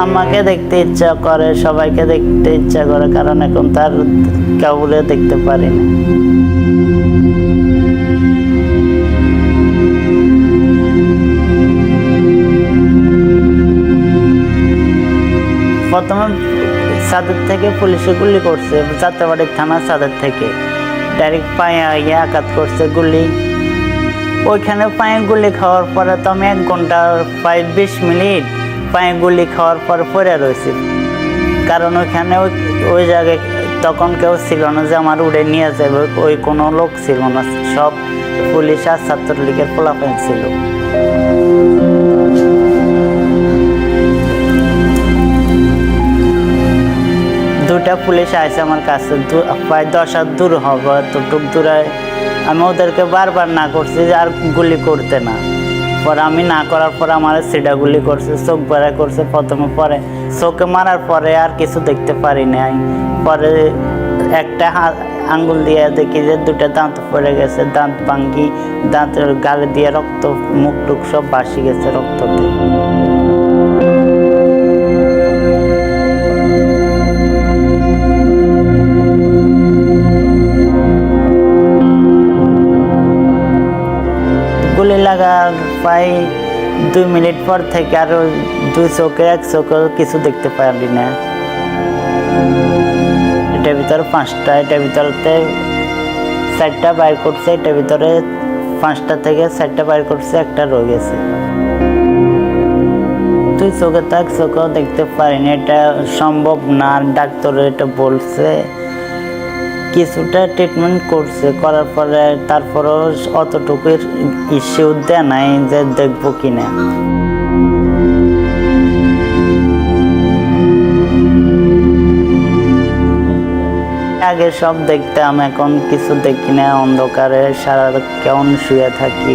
আমাকে দেখতে ইচ্ছা করে, সবাইকে দেখতে ইচ্ছা করে, কারণ এখন তার কাউরে দেখতে পারি না। প্রথমে সাদের থেকে পুলিশে গুলি করছে, যাত্রাবাড়ি থানা সাদের থেকে ডাইরেক্ট পায়ে আঘাত করছে গুলি। ওইখানে পায়ে গুলি খাওয়ার পরে তো আমি 1 ঘন্টা প্রায় 20 মিনিট পায়ে গুলি খাওয়ার পরে পড়ে রয়েছি, কারণ ওইখানে ওই জায়গায় তখন কেউ ছিল না যে আমার উড়ে নিয়ে যাবে, ওই কোনো লোক ছিল না, সব পুলিশ আর ছাত্রলীগের পোলাপাইন ছিল। দুটা পুলিশ আসে আমার কাছে, প্রায় 10 হাত দূর হবে, এতটুক দূরে। আমি ওদেরকে বারবার না করছি যে আর গুলি করতে না, পরে আমি না করার পরে আমার সিডা গুলি করছে, চোখ বেড়া করছে প্রথমে, পরে চোখে মারার পরে আর কিছু দেখতে পারি নাই। পরে একটা আঙ্গুল দিয়ে দেখি যে 2টা দাঁত পড়ে গেছে, দাঁত ভাঙ্গি, দাঁতের গালে দিয়ে রক্ত, মুখ টুক সব ভাসি গেছে রক্ততে। গুলি লাগার প্রায় 2 মিনিট পর থেকে আরো 2 চোখে 1 চোখে কিছু দেখতে পারি না। এটার ভিতরে 5টা, এটার ভিতরে 4টা বাইর করছে, এটার ভিতরে 5টা থেকে 4টা বাইর করছে, একটা রয়ে গেছে। 2 চোখে তো 1 চোখেও দেখতে পারিনি, এটা সম্ভব না। ডাক্তার এটা বলছে, কিছুটা ট্রিটমেন্ট করছে, করার পরে তারপরেও অতটুকু ইস্যু দেয় নাই যে দেখবো কিনা। আগে সব দেখতাম, এখন কিছু দেখি না, অন্ধকারে সারা কেমন শুয়ে থাকি,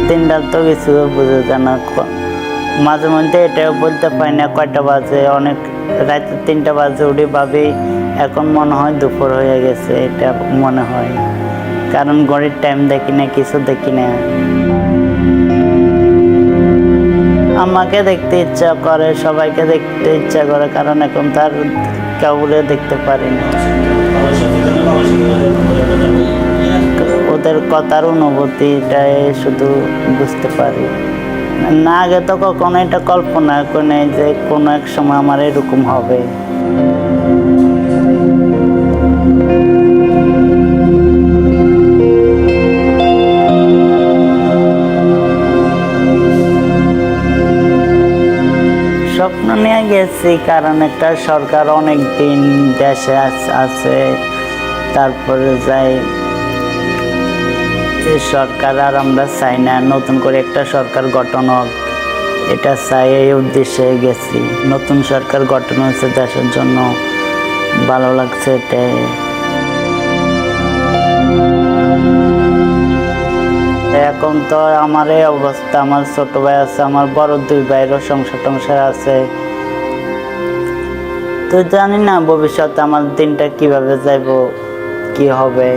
দিনটা তো কিছু বুঝে যায় না। মাঝে মধ্যে এটাও বলতে পারি না কয়টা বাজে, অনেক রাতে 3টা বাজে উঠি, ভাবি এখন মনে হয় দুপুর হয়ে গেছে, এটা মনে হয়, কারণ ঘড়ির টাইম দেখি না, কিছু দেখি না। আমাকে দেখতে ইচ্ছা করে, সবাইকে দেখতে ইচ্ছা করে, কারণ এখন তার কাউরে দেখতে পারি না। ওদের কথার অনুভূতিটাই শুধু বুঝতে পারি না। আগে তো কখনো এটা কল্পনা করে নেই যে কোনো এক সময় আমার এরকম হবে। স্বপ্ন নিয়ে গেছি, কারণ একটা সরকার অনেক দিন দেশে আছে, তারপরে যাই এই সরকার আর আমরা চাই না, নতুন করে একটা সরকার গঠন হোক, এটা চাই, এই উদ্দেশ্যে গেছি। নতুন সরকার গঠন হয়েছে দেশের জন্য, ভালো লাগছে এটাই। এখন তো আমার এই অবস্থা, আমার ছোট ভাই আছে, আমার বড় 2 ভাইয়েরও সংসার আছে, তো জানি না ভবিষ্যতে আমার দিনটা কিভাবে যাইব, কি হবে।